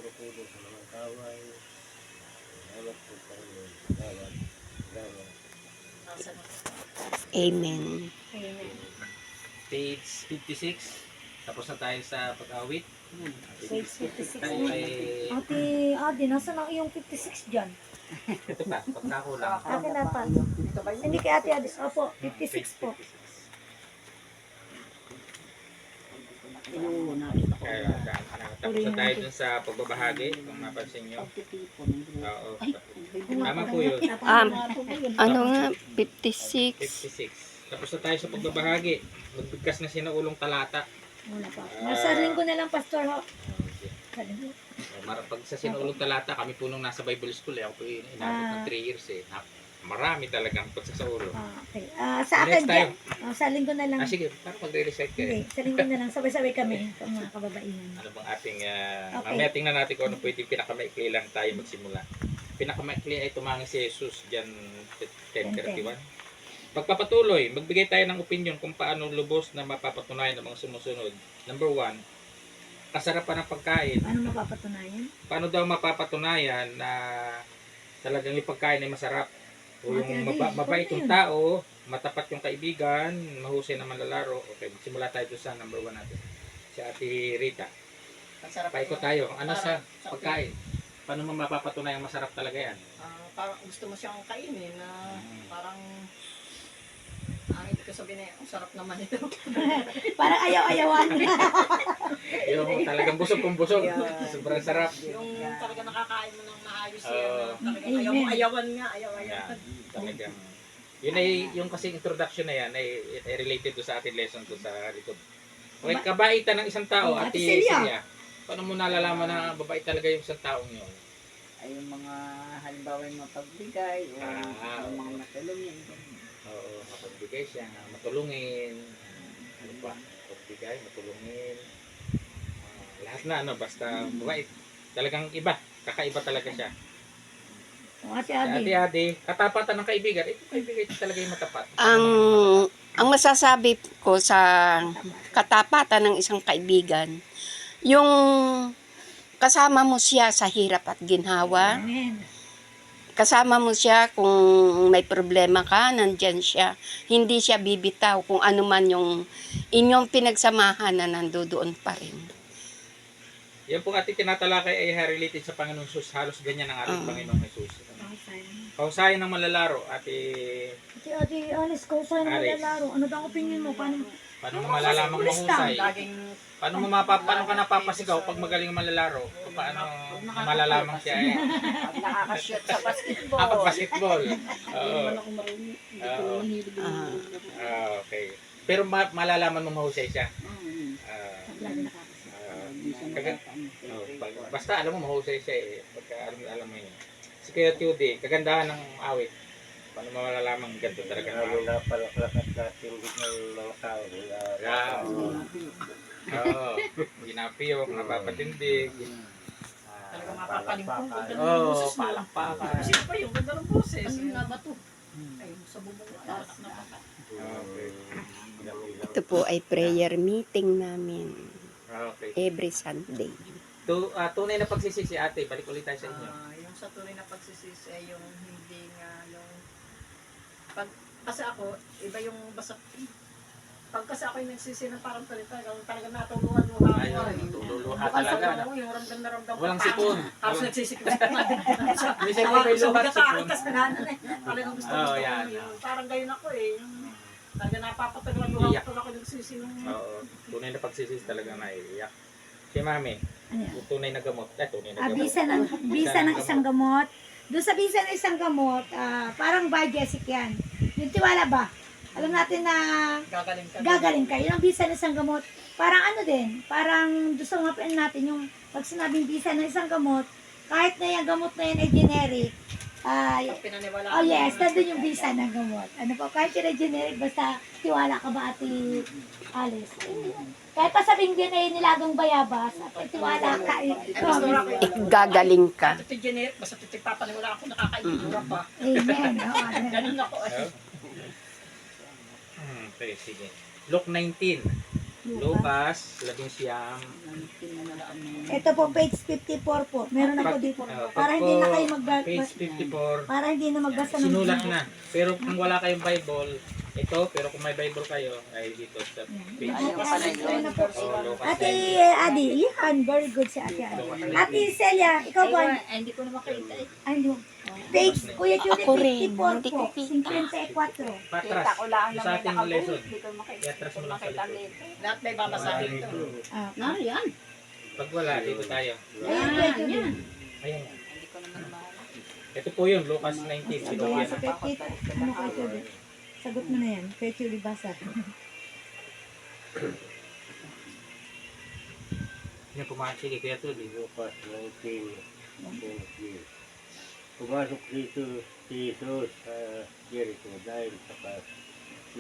puro-puro sa mga kaway. Salamat po Panginoon. Salamat. Salamat. Amen. Amen. Page 56. Tapos na tayo sa pag-awit. Page 56. Tayo ay... Ate, nasa na yung 56 dyan? Ito pa, pagkakulang. Akin na pa. Hindi kay ate, opo, 56 po. Kaya, tapos na tayo dun sa pagbabahagi, kung mapansin nyo. Oo. Tama po yun. Ano nga, 56. 56. Tapos na tayo sa pagbabahagi. Magbigkas na sinaulong talata. Muna pa. Nasa linggo na lang, Pastor Ho. Sa linggo. Pag sa sinaulong talata, kami po nung nasa Bible School, ako po inabot ng 3 years eh. Marami talagang pagsasaulo. Okay. Sa akin Next tayo. dyan. Sa linggo na lang. Sige, parang magre-recite ka Hindi, eh. sa linggo na lang. Sabay-sabay kami, mga kababaihan. Ano bang ating, Okay. mamaya tingnan natin kung ano pwede pinakamaikli lang tayo magsimula. Pinakamaikli ay tumangi si Jesus dyan 10:31. Pagpapatuloy, magbigay tayo ng opinion kung paano lubos na mapapatunayan ng mga sumusunod. Number 1, kasarapan ng pagkain. Ano mapapatunayan? Paano daw mapapatunayan na talagang yung pagkain ay masarap? O yung mabait yung tao, matapat yung kaibigan, mahusay na manlalaro. Okay, simula tayo doon sa number 1 natin. Si Ate Rita. Paikot tayo. Ano sa pagkain? Paano mo mapapatunayang masarap talaga yan? Parang gusto mo siyang kainin na parang hindi ko sabihin ang sarap naman ito. Parang ayaw-ayawan. Yung talagang busog kung busog. Yeah. Sobrang sarap. Yung talaga nakakain mo ng maayos Oo. yan. Talagang Amen. ayawan nga, Yan, ayaw-ayawan. talagang. Yun ay, yung kasing introduction na yan ay related to sa ating lesson to sa likod. Okay, kabaitan ng isang tao, Ate Ate Celia. Celia. Paano mo nalalaman na babait talaga yung isang taong yun? Ay yung mga halimbawa yung mapagbigay o yung mga matulungin. Oo, mapagbigay siya, matulungin. Ano pa? Mapagbigay, matulungin. Lahat na ano, basta mabait. Talagang iba, kakaiba talaga siya. Ate Si Ate Adi. Adi, katapatan ng kaibigan, ito kaibigan ito talaga yung matapat. Ang masasabi ko sa katapatan ng isang kaibigan, yung kasama mo siya sa hirap at ginhawa, Amen. kasama mo siya kung may problema ka, nandyan siya. Hindi siya bibitaw kung ano man yung inyong pinagsamahan na nandoon pa rin. Yan po ating tinatalakay ay related sa Panginoong Jesus. Halos ganyan ang ating Panginoong Jesus. Kausayan ng malalaro, Ate Ate Alice, kung saan Alice. malalaro? Ano daw opinion mo? Paano mo malalamang mahusay? Laging Paano ka napapasigaw pag magaling ang malalaro? Paano malalamang siya eh? Nakakashoot sa basketball. Pag basketball. Oo. Oo. Okay. Pero malalaman mo mahusay siya. Basta alam mo mahusay siya eh. Pagka alam mo yun. Si Kuya Tudy, kagandahan ng awit. Paano mo malalaman ganito talaga ng Lalo awit? na palaklakat natin ng mga tao. Yeah. Oo. Ginapiyo, napapatindig. talagang mapapalimpong. Oo, palakpakan. Kasi pa yung ganda ng boses. Ano nga ba ito? Ay, sa bubong alak na pa. Okay. Ito po ay prayer meeting namin Okay. every Sunday. Tunay na pagsisisi ate, balik ulit tayo sa inyo. Yung sa tunay na pagsisisi ay yung hindi nga yung kasi ako, iba yung basta pag kasi ako yung nagsisi ng parang talaga natuluhan-luha ako. Ayun, tululuha Bukas talaga. ako, yung ramdam na ramdam ko. Walang sipon. Tapos nagsisikip sa natin. Hindi siya may luha at sipon. Talagang gusto Oo, ko. yan. Parang gayon ako eh. Yung talaga napapatagal-luha Iyak. ko ako nagsisi nung... Oo, tunay na pagsisisi talaga naiiyak. Si Mami, Ano yan? yung tunay na gamot. Tunay na gamot. Bisa ng isang gamot. Doon sa bisa ng isang gamot, parang biogesic yan. Yung tiwala ba? Alam natin na Gagaling ka. gagaling ka. Yun ang bisa ng isang gamot. Parang ano din, parang gusto nga pa natin yung pag sinabing bisa ng isang gamot, kahit na yung gamot na yun ay generic, Pinaniwala oh yes, nandun yung bisa ng gamot. Ano po, kahit yun ay generic, basta tiwala ka ba Ate Alice? Kahit pa sabing din ay nilagang bayabas, at tiwala ka eh. Gagaling ka. Ito generic, basta papaniwala ako nakakaigura pa. Amen. Oo, Ganun ako eh. Okay, sige. Luke 19. Lucas, 11. Ito po, page 54 po. Meron ako dito. Para hindi na kayo magbasa. Page 54. Para hindi na magbasa ng Sinulat na. Pero kung wala kayong Bible, ito, pero kung may Bible kayo, ay dito sa page. Ayun na po. Oh, Lucas Ate 19. Adi, yan, very good si Ate Adi. Ate Celia, ikaw ba? Hindi ko na makita eh. Ay, no. Page, Kuya Julie, Ako rin, 54 hindi po. ko kita. 54. Patras. Kita ko lang Sa na may ating nakabuhos. lesson. Hindi ko makita. Iatras mo lang sa likod. Lahat may babasahin ito. Ah, Yan. Pag wala, dito tayo. ayun, Kuya Julie. Ayan yan. Hindi ko naman mahala. Ito po yun, Lucas 19. Gawa Sinulat sa na. 50. Ano, Kuya Julie? Sagot mo na yan. Kuya Julie, basa. Yan, sige, Kuya Tuli. Lucas 19:23. Pumasok dito si Jesus sa Jericho dahil sa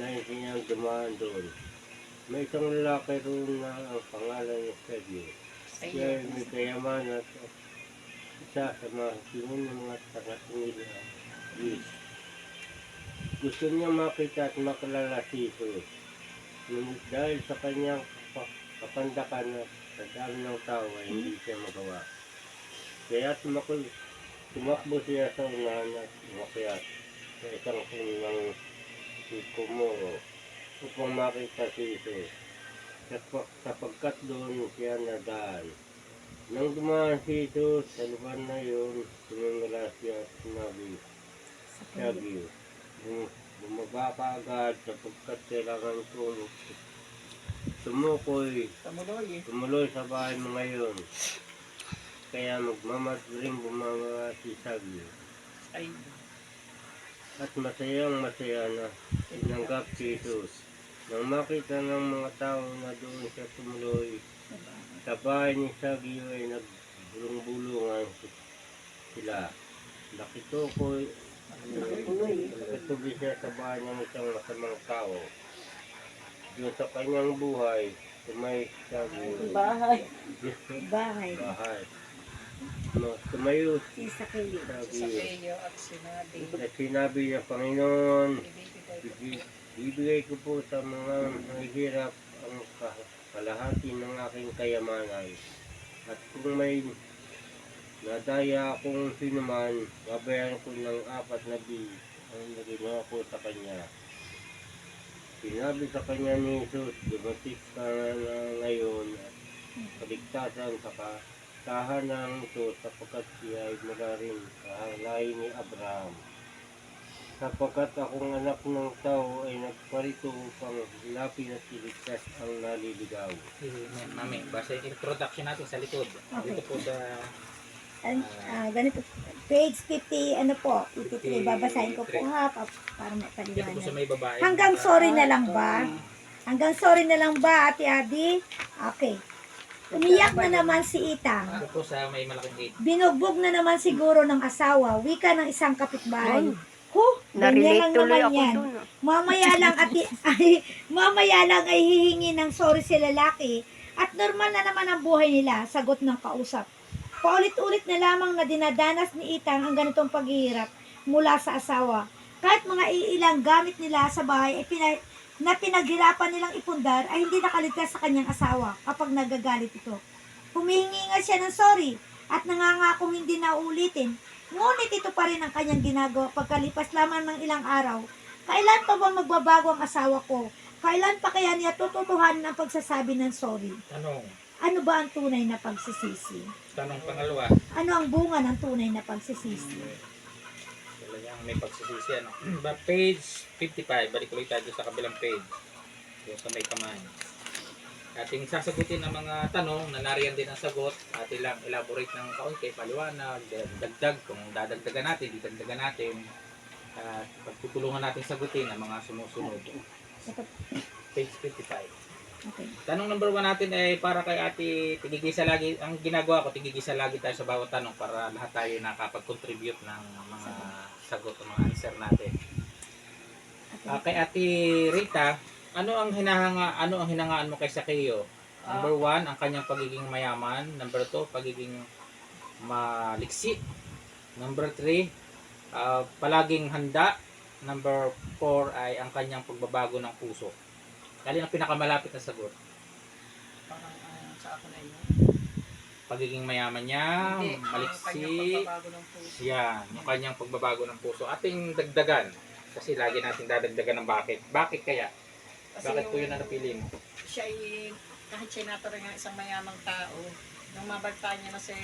nais niyang dumaan doon. May isang lalaki roon na ang pangalan niya Sergio. Siya ay may kayaman at isa sa mga sinuno ng mga taga-tingil na Diyos. Gusto niya makita at makilala si Jesus. Ngunit dahil sa kanyang kapandakan at sa dami ng tao ay hindi siya magawa. Kaya tumakbo siya sa unahan at umakyat sa isang punong sikomoro upang makita si Jesus. Sapagkat doon siya nadaan. Nang dumaan si Jesus sa lugar na yun, tumingala siya at sinabi, Sergio, bumaba ka agad sapagkat kailangan tumuloy sa bahay mo ngayon. Kaya magmamadring bumanga si Sergio. At masayang masaya na tinanggap si Jesus. Nang makita ng mga tao na doon siya tumuloy, sa bahay ni Sergio ay nagbulong-bulungan sila. Nakituloy siya sa bahay ng isang masamang tao. Doon sa kanyang buhay, tumay Sergio. Bahay. Tumayo Si Sakili. Sergio. at sinabi, At sinabi niya, Panginoon, ibigay ko po sa mga mahihirap ang kalahati ng aking kayamanan. At kung may nadaya akong sinuman, babayaran ko ng 4 na bil ang naginawa ko sa kanya. Sinabi sa kanya ni Jesus, dumating ka na ngayon at kaligtasan sa tahanan ito sapagkat siya ay mula rin sa lahi ni Abraham. Sapagkat akong anak ng tao ay nagparito upang hilapin at iligtas ang naliligaw. Mami, basta yung introduction natin sa likod. Dito po sa Ganito. Page 50, ano po? 53. Babasahin ko po ha. Para dito po sa mapaliwanag. may babae. Hanggang sorry na lang ba? Hanggang sorry na lang ba, Ate Adi? Okay. Umiyak na naman si Itang. Dito po sa may malaking gate. Binugbog na naman siguro ng asawa. Wika ng isang kapitbahay. Ganyan Narelate lang tuloy naman ako yan. dun. Mamaya lang ay hihingi ng sorry si lalaki at normal na naman ang buhay nila, sagot ng kausap. Paulit-ulit na lamang na dinadanas ni Itang ang ganitong paghihirap mula sa asawa. Kahit mga iilang gamit nila sa bahay ay pinaghirapan nilang ipundar ay hindi nakaligtas sa kanyang asawa kapag nagagalit ito. Humihingi nga siya ng sorry at nangangakong hindi na uulitin. Ngunit ito pa rin ang kanyang ginagawa pagkalipas lamang ng ilang araw. Kailan pa ba magbabago ang asawa ko? Kailan pa kaya niya tututuhanin ang pagsasabi ng sorry? Tanong. Ano ba ang tunay na pagsisisi? Tanong pangalawa. Ano ang bunga ng tunay na pagsisisi? Talagang may pagsisisi. Ano? Page 55. Balik ulit tayo sa kabilang page. Doon sa may kamay. Ating sasagutin ang mga tanong na nariyan din ang sagot. At ilang elaborate ng kaunti, paliwanag, dagdag. Kung dadagdagan natin, didagdagan natin. At pagtutulungan natin sagutin ang mga sumusunod. Page 55. Okay. Tanong number 1 natin ay para kay Ate Tigigisa lagi. Ang ginagawa ko, tigigisa lagi tayo sa bawat tanong para lahat tayo nakapag-contribute ng mga sagot o mga answer natin. Kay Ate Rita, ano ang hinangaan mo kay Sakeo? Number 1, ang kanyang pagiging mayaman. Number 2, pagiging maliksi. Number 3, palaging handa. Number 4 ay ang kanyang pagbabago ng puso. Alin ang pinakamalapit na sagot? parang sa ako na yun. Pagiging mayaman niya, Hindi, yung kanyang maliksi, pagbabago ng puso. yan, yung kanyang pagbabago ng puso. Ating dagdagan. Kasi lagi natin dadagdagan ng bakit. Bakit kaya? Kasi Bakit po yung- yun ang napili mo? Siya ay, kahit siya naturing ng isang mayamang tao, nung mabalta niya na si